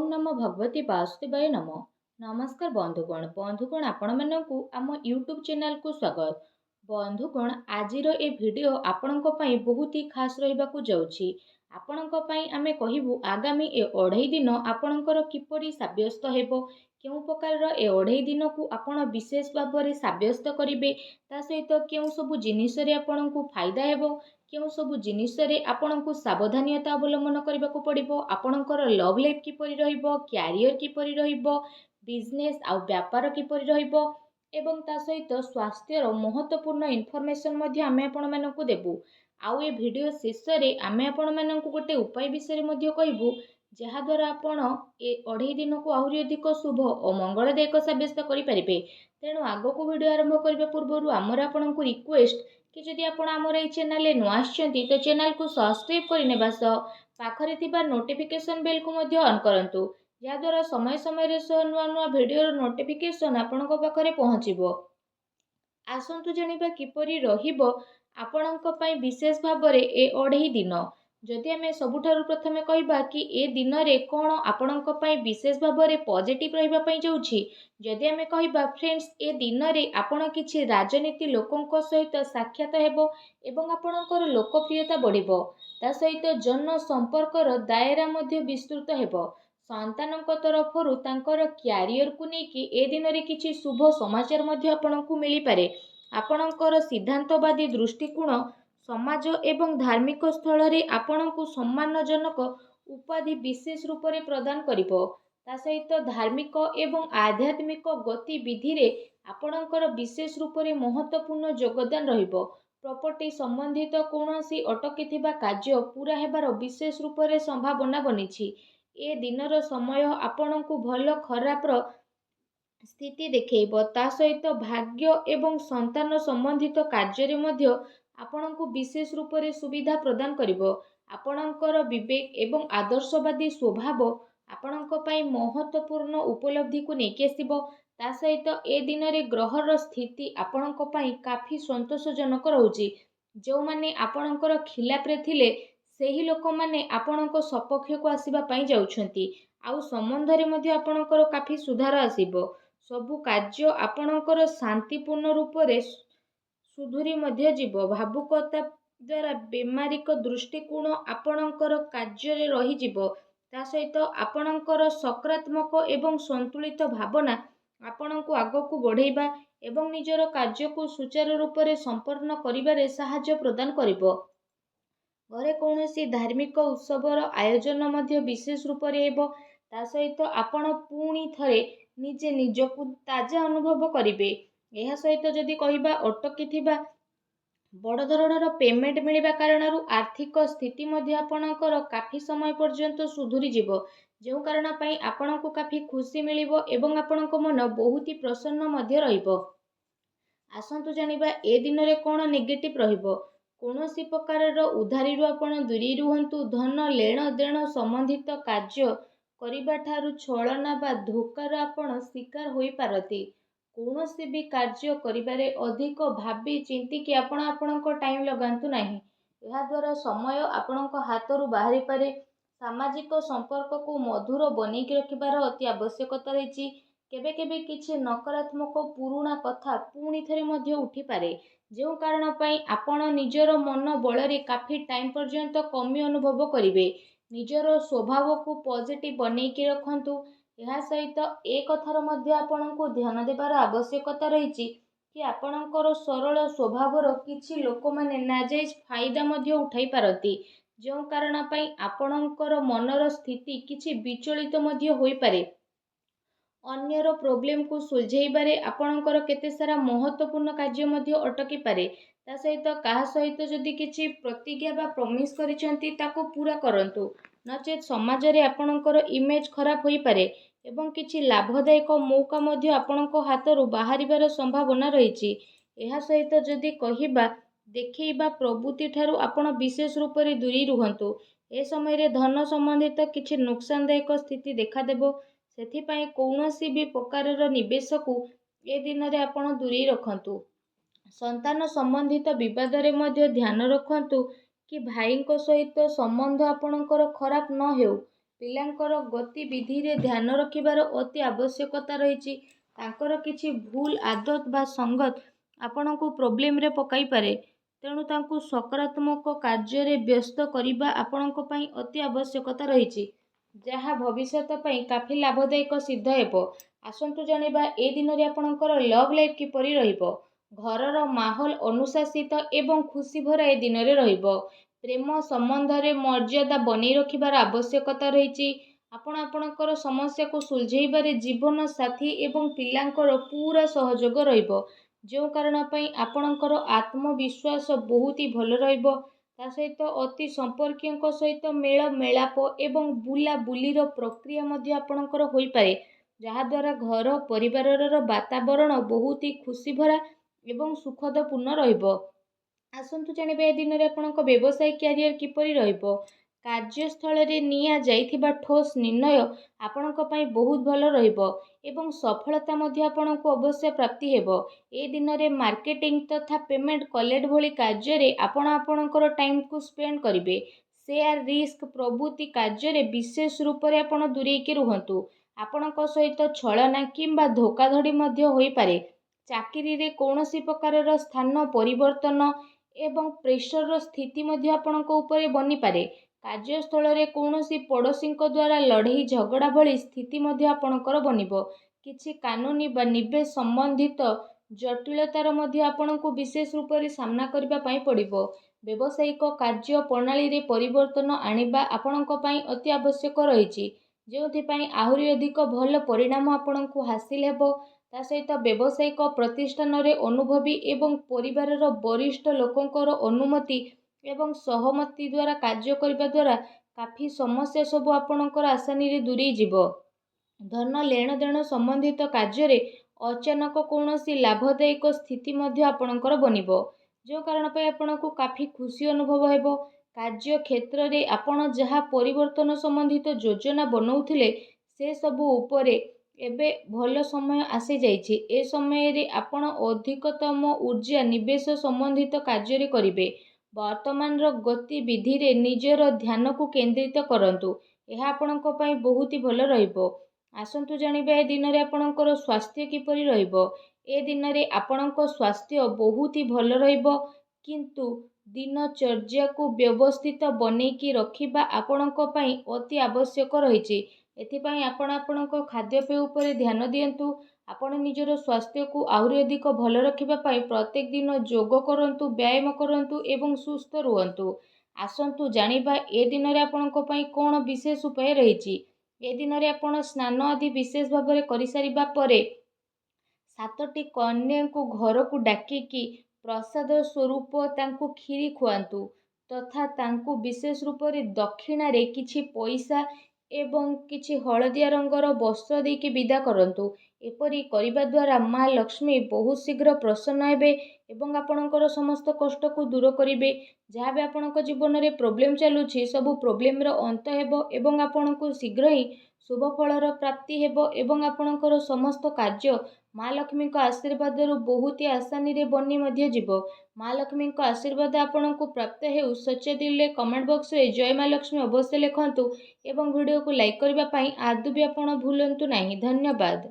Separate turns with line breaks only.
नमो भगवती वासुदेवाय नमो। नमस्कार बंधुगण आपण मानकु आम यूट्यूब चैनल को स्वागत। बंधुगण आजिर ए भिडियो आपणक पई बहुत ही खास रहिबाकु जाउछि। आपणक पई आमे कहिबु आगामी ए 2.5 दिन आपणकर किपरि साब्यस्त हेबो, केउ प्रकार ए 2.5 दिन को आपण विशेष भाबरे साब्यस्त करिवे, ता सहित केउ सब जिनिस रे आपणकु फायदा हेबो, केउ सब जिनिस रे आपणकु सावधानियता अवलंबन करबाकु पड़िबो, आपणकर लव लाइफ किपरि रहिबो, क्यारियर किपरि रहिबो, बिजनेस आ व्यापार किपरि रहिबो एवं ता सहित स्वास्थ्यर महत्वपूर्ण इनफॉरमेशन मध्ये आमे आपण मानकु देबु। आउ ए वीडियो शेष रे आमे आपण मानकु गोटे उपाय विषय मध्ये कहिबु, जहा द्वारा आपण ए 2.5 दिन को आहुरी अधिक शुभ और मंगलदायक साब्यस्त करि परिबे। तेणु आगो को वीडियो आरंभ करबा पूर्व आमर आपनकु रिक्वेस्ट कि जदि आपण आमर ए चैनल ले नुआ आछंती तो चैनल को सब्सक्राइब करिनेबा सह पाखरे थिबा नोटिफिकेशन बेल को मध्ये ऑन करंतु, या द्वारा समय समय रे नुआ नुआ वीडियो नोटिफिकेशन आपनक पाखरे पहुंचीबो। आसंतु जानिबा किपरि रहिबो आपणक पई विशेष भाबरे ए 2.5 दिन। जदि आमे सबुठारु प्रथमे कहिबा कि ए दिन रे कोन आपणक पई विशेष भाबरे पॉजिटिव रहिबा पई जाउछि, जदि आमे कहिबा फ्रेंड्स ए दिन रे आपण किछि राजनीति लोकंक सहित साक्षात हेबो एवं आपणकर लोकप्रियता बढ़िबो, ता सहित जन संपर्कर दायरा मध्ये विस्तृत हेबो। संतानक तरफरु तांकर क्यारियर को नेकी ए दिन रे किछि शुभ समाचार मध्ये आपणकु मिली पारे। आपणकर सिद्धांतवादी दृष्टिकोण समाज एवं धार्मिक स्थल रे आपणकु सम्मानजनक उपाधि विशेष रूप रे प्रदान करिबो, ता सहित धार्मिक एवं आध्यात्मिक गतिविधि रे आपणकर विशेष रूप रे महत्वपूर्ण योगदान रहिबो। प्रॉपर्टी संबंधित कोनोसी अटकीथिबा कार्य पूरा हेबार विशेष रूप रे संभावना बनिछि। ए दिनर समय आपणकु भल खराबर स्थिति देखैबो, ता सहित भाग्य एवं संतान संबंधित कार्य रे मध्य आपणकु विशेष रूप रे सुविधा प्रदान करिबो। आपणकर विवेक एवं आदर्शवादी स्वभाव आपणक पई महत्वपूर्ण उपलब्धि को नेकी आसीबो। ता सहित ए दिन रे ग्रहर स्थिति आपणक पई काफी संतोषजनक रहउची। जो माने आपणकर खिलाफ रे थिले सेही लोक माने आपणक सपक्ष को आसीबा पई जाउछंती। आउ संबंध रे मध्य आपणकर काफी सुधार आसीबो। सबु कार्य आपणकर शांतिपूर्ण रूप रे सुधुरी मध्य जीव। भावुकता द्वारा बेमारिक दृष्टिकोण आपणकर कार्य रे रही जीव। ता सहित आपणकर सकारात्मक एवं संतुलित भावना आपणको आगको बढ़ेबा एवं निजर कार्य को सुचारू रूप रे संपन्न करिबारे सहायता प्रदान करिबो। घरे कौनसी धार्मिक उत्सवर आयोजन मध्य विशेष रूप रे हेबो, ता सहित आपण पुणी थरे निजे निजकु ताजा अनुभव करिवे। एहा सहित जदि कहिबा अटकीथिबा बड़ धरणर पेमेंट मिलिबा कारणरू आर्थिक स्थिति मध्य आपणकर काफी समय पर्यंत सुधुरी जीवो, जो कारण पई आपणको काफी खुशी मिलिबो एवं आपणको मन बहुत ही प्रसन्न मध्य रहिबो। आसंतु जानिबा ए दिन रे कोन नेगेटिव रहिबो। कोनोसी प्रकारर उधारीरु आपण दूरी रुहंतु। धन लेण देण संबंधित कार्य करिबा ठारू छलना बा धोकार आपण शिकार होई पारती। कोनोसी भी कार्य करिबारे अधिक भाबी चिंती कि आपण आपणको टाइम लगांतु नाही। एहा द्वारा समय आपणको हातरू बाहरी पारे। सामाजिक संपर्क को मधुर बनेकी रखिबार अति आवश्यकता रहिछि। केबे केबे किछि नकारात्मक पुरुणा कथा पुणी थरे मध्य उठी पारे, जो कारण पई आपण निजर मन बलरे काफी टाइम पर्यंत कमी अनुभव करिवे। निजर स्वभाव को पॉजिटिव बनेकी रखंतु। एहा सहित ए कथार मध्य आपणको ध्यान देबार आवश्यकता रहिछि कि आपणकर सरल स्वभावर किछि लोक माने नाजायज फायदा मध्य उठाई पारती, जो कारण पई आपणकर मनर स्थिति किछि विचलित मध्य होई पारे। अन्यर प्रोब्लेम को सुलझेबारे आपणकर केते सारा महत्वपूर्ण कार्य मध्य अटकी पारे। ता सहित काहा सहित जदि किछि प्रतिज्ञा बा प्रॉमिस करिसेंती ताको पूरा करंतु, नचेत समाज रे आपणकर इमेज खराब होई पारे एवं किछि लाभदायक मौका मध्य आपणको हातरू बाहरिबार संभावना रहिछि। एहा सहित जदि कहिबा देखैबा प्रवृत्ति ठारू आपण विशेष रूप रे दूरी रुहंतु। ए समय रे धन संबंधित किछि नुकसानदायक स्थिति देखा देबो। सेथिपाई कौनसी भी प्रकारर निवेश को ए दिन रे आपण दूरी रखंतु। संतान संबंधित विवाद रे मध्य ध्यान रखंतु कि भाईଙ୍କ सहित संबंध आपणकर खराब न हेउ ପିଲାଙ୍କର ଗତିବିଧିରେ ଧ୍ୟାନ ରଖିବାର ଅତି ଆବଶ୍ୟକତା ରହିଛି। ତାଙ୍କର କିଛି ଭୁଲ ଆଦତ ବା ସଙ୍ଗତ ଆପଣଙ୍କୁ ପ୍ରୋବ୍ଲେମରେ ପକାଇପାରେ। ତେଣୁ ତାଙ୍କୁ ସକାରାତ୍ମକ କାର୍ଯ୍ୟରେ ବ୍ୟସ୍ତ କରିବା ଆପଣଙ୍କ ପାଇଁ ଅତି ଆବଶ୍ୟକତା ରହିଛି, ଯାହା ଭବିଷ୍ୟତ ପାଇଁ କାଫି ଲାଭଦାୟକ ସିଦ୍ଧ ହେବ। ଆସନ୍ତୁ ଜାଣିବା ଏ ଦିନରେ ଆପଣଙ୍କର ଲଭ୍ ଲାଇଫ୍ କିପରି ରହିବ। ଘରର ମାହୋଲ ଅନୁଶାସିତ ଏବଂ ଖୁସି ଭରା ଏ ଦିନରେ ରହିବ। ପ୍ରେମ ସମ୍ବନ୍ଧରେ ମର୍ଯ୍ୟାଦା ବନେଇ ରଖିବାର ଆବଶ୍ୟକତା ରହିଛି। ଆପଣ ଆପଣଙ୍କର ସମସ୍ୟାକୁ ସୁଲଝେଇବାରେ ଜୀବନ ସାଥୀ ଏବଂ ପିଲାଙ୍କର ପୁରା ସହଯୋଗ ରହିବ, ଯେଉଁ କାରଣ ପାଇଁ ଆପଣଙ୍କର ଆତ୍ମବିଶ୍ୱାସ ବହୁତ ଭଲ ରହିବ। ତା ସହିତ ଅତି ସମ୍ପର୍କୀୟଙ୍କ ସହିତ ମେଳ ମେଳାପ ଏବଂ ବୁଲାବୁଲିର ପ୍ରକ୍ରିୟା ମଧ୍ୟ ଆପଣଙ୍କର ହୋଇପାରେ, ଯାହାଦ୍ୱାରା ଘର ପରିବାରର ବାତାବରଣ ବହୁତ ଖୁସି ଭରା ଏବଂ ସୁଖଦପୂର୍ଣ୍ଣ ରହିବ। ଆସନ୍ତୁ ଜାଣିବା ଏ ଦିନରେ ଆପଣଙ୍କ ବ୍ୟବସାୟ କ୍ୟାରିୟର କିପରି ରହିବ। କାର୍ଯ୍ୟସ୍ଥଳରେ ନିଆଯାଇଥିବା ଠୋସ୍ ନିର୍ଣ୍ଣୟ ଆପଣଙ୍କ ପାଇଁ ବହୁତ ଭଲ ରହିବ ଏବଂ ସଫଳତା ମଧ୍ୟ ଆପଣଙ୍କୁ ଅବଶ୍ୟ ପ୍ରାପ୍ତି ହେବ। ଏ ଦିନରେ ମାର୍କେଟିଂ ତଥା ପେମେଣ୍ଟ କଲେକ୍ଟ ଭଳି କାର୍ଯ୍ୟରେ ଆପଣ ଆପଣଙ୍କର ଟାଇମକୁ ସ୍ପେଣ୍ଡ କରିବେ। ସେୟାର ରିସ୍କ ପ୍ରଭୃତି କାର୍ଯ୍ୟରେ ବିଶେଷ ରୂପରେ ଆପଣ ଦୂରେଇକି ରୁହନ୍ତୁ। ଆପଣଙ୍କ ସହିତ ଛଳନା କିମ୍ବା ଧୋକାଧଡ଼ି ମଧ୍ୟ ହୋଇପାରେ। ଚାକିରିରେ କୌଣସି ପ୍ରକାରର ସ୍ଥାନ ପରିବର୍ତ୍ତନ ଏବଂ ପ୍ରେସରର ସ୍ଥିତି ମଧ୍ୟ ଆପଣଙ୍କ ଉପରେ ବନିପାରେ। କାର୍ଯ୍ୟସ୍ଥଳରେ କୌଣସି ପଡ଼ୋଶୀଙ୍କ ଦ୍ୱାରା ଲଢ଼େଇ ଝଗଡ଼ା ଭଳି ସ୍ଥିତି ମଧ୍ୟ ଆପଣଙ୍କର ବନିବ। କିଛି କାନୁନି ବା ନିବେଶ ସମ୍ବନ୍ଧିତ ଜଟିଳତାର ମଧ୍ୟ ଆପଣଙ୍କୁ ବିଶେଷ ରୂପରେ ସାମ୍ନା କରିବା ପାଇଁ ପଡ଼ିବ। ବ୍ୟବସାୟିକ କାର୍ଯ୍ୟ ପ୍ରଣାଳୀରେ ପରିବର୍ତ୍ତନ ଆଣିବା ଆପଣଙ୍କ ପାଇଁ ଅତି ଆବଶ୍ୟକ ରହିଛି, ଯେଉଁଥିପାଇଁ ଆହୁରି ଅଧିକ ଭଲ ପରିଣାମ ଆପଣଙ୍କୁ ହାସିଲ ହେବ। ତା ସହିତ ବ୍ୟବସାୟିକ ପ୍ରତିଷ୍ଠାନରେ ଅନୁଭବୀ ଏବଂ ପରିବାରର ବରିଷ୍ଠ ଲୋକଙ୍କର ଅନୁମତି ଏବଂ ସହମତି ଦ୍ୱାରା କାର୍ଯ୍ୟ କରିବା ଦ୍ୱାରା କାଫି ସମସ୍ୟା ସବୁ ଆପଣଙ୍କର ଆସାନୀରେ ଦୂରେଇ ଯିବ। ଧନ ଲେଣଦେଣ ସମ୍ବନ୍ଧିତ କାର୍ଯ୍ୟରେ ଅଚାନକ କୌଣସି ଲାଭଦାୟକ ସ୍ଥିତି ମଧ୍ୟ ଆପଣଙ୍କର ବନିବ, ଯେଉଁ କାରଣ ପାଇଁ ଆପଣଙ୍କୁ କାଫି ଖୁସି ଅନୁଭବ ହେବ। କାର୍ଯ୍ୟ କ୍ଷେତ୍ରରେ ଆପଣ ଯାହା ପରିବର୍ତ୍ତନ ସମ୍ବନ୍ଧିତ ଯୋଜନା ବନଉଥିଲେ, ସେସବୁ ଉପରେ ଏବେ ଭଲ ସମୟ ଆସିଯାଇଛି। ଏ ସମୟରେ ଆପଣ ଅଧିକତମ ଊର୍ଜା ନିବେଶ ସମ୍ବନ୍ଧିତ କାର୍ଯ୍ୟରେ କରିବେ। ବର୍ତ୍ତମାନର ଗତିବିଧିରେ ନିଜର ଧ୍ୟାନକୁ କେନ୍ଦ୍ରିତ କରନ୍ତୁ, ଏହା ଆପଣଙ୍କ ପାଇଁ ବହୁତ ଭଲ ରହିବ। ଆସନ୍ତୁ ଜାଣିବା ଏ ଦିନରେ ଆପଣଙ୍କର ସ୍ୱାସ୍ଥ୍ୟ କିପରି ରହିବ। ଏ ଦିନରେ ଆପଣଙ୍କ ସ୍ୱାସ୍ଥ୍ୟ ବହୁତ ଭଲ ରହିବ, କିନ୍ତୁ ଦିନଚର୍ଯ୍ୟାକୁ ବ୍ୟବସ୍ଥିତ ବନେଇକି ରଖିବା ଆପଣଙ୍କ ପାଇଁ ଅତି ଆବଶ୍ୟକ ରହିଛି। ଏଥିପାଇଁ ଆପଣ ଆପଣଙ୍କ ଖାଦ୍ୟପେୟ ଉପରେ ଧ୍ୟାନ ଦିଅନ୍ତୁ। ଆପଣ ନିଜର ସ୍ୱାସ୍ଥ୍ୟକୁ ଆହୁରି ଅଧିକ ଭଲ ରଖିବା ପାଇଁ ପ୍ରତ୍ୟେକ ଦିନ ଯୋଗ କରନ୍ତୁ, ବ୍ୟାୟାମ କରନ୍ତୁ ଏବଂ ସୁସ୍ଥ ରୁହନ୍ତୁ। ଆସନ୍ତୁ ଜାଣିବା ଏ ଦିନରେ ଆପଣଙ୍କ ପାଇଁ କ'ଣ ବିଶେଷ ଉପାୟ ରହିଛି। ଏ ଦିନରେ ଆପଣ ସ୍ନାନ ଆଦି ବିଶେଷ ଭାବରେ କରିସାରିବା ପରେ 7ଟି କନ୍ୟାଙ୍କୁ ଘରକୁ ଡାକିକି ପ୍ରସାଦ ସ୍ୱରୂପ ତାଙ୍କୁ କ୍ଷୀରି ଖୁଆନ୍ତୁ ତଥା ତାଙ୍କୁ ବିଶେଷ ରୂପରେ ଦକ୍ଷିଣାରେ କିଛି ପଇସା ଏବଂ କିଛି ହଳଦିଆ ରଙ୍ଗର ବସ୍ତ୍ର ଦେଇକି ବିଦା କରନ୍ତୁ। ଏପରି କରିବା ଦ୍ୱାରା ମା ଲକ୍ଷ୍ମୀ ବହୁତ ଶୀଘ୍ର ପ୍ରସନ୍ନ ହେବେ ଏବଂ ଆପଣଙ୍କର ସମସ୍ତ କଷ୍ଟକୁ ଦୂର କରିବେ। ଯାହା ବି ଆପଣଙ୍କ ଜୀବନରେ ପ୍ରୋବ୍ଲେମ ଚାଲୁଛି, ସବୁ ପ୍ରୋବ୍ଲେମର ଅନ୍ତ ହେବ ଏବଂ ଆପଣଙ୍କୁ ଶୀଘ୍ର ହିଁ ଶୁଭ ଫଳର ପ୍ରାପ୍ତି ହେବ ଏବଂ ଆପଣଙ୍କର ସମସ୍ତ କାର୍ଯ୍ୟ ମା ଲକ୍ଷ୍ମୀଙ୍କ ଆଶୀର୍ବାଦରୁ ବହୁତ ଆସାନୀରେ ବନି ମଧ୍ୟ ଯିବ। ମା ଲକ୍ଷ୍ମୀଙ୍କ ଆଶୀର୍ବାଦ ଆପଣଙ୍କୁ ପ୍ରାପ୍ତ ହେଉ। ସଚ୍ଚା ଦିଲରେ କମେଣ୍ଟ ବକ୍ସରେ ଜୟ ମା ଲକ୍ଷ୍ମୀ ଅବଶ୍ୟ ଲେଖନ୍ତୁ ଏବଂ ଭିଡ଼ିଓକୁ ଲାଇକ୍ କରିବା ପାଇଁ ଆଦୌ ବି ଆପଣ ଭୁଲନ୍ତୁ ନାହିଁ। ଧନ୍ୟବାଦ।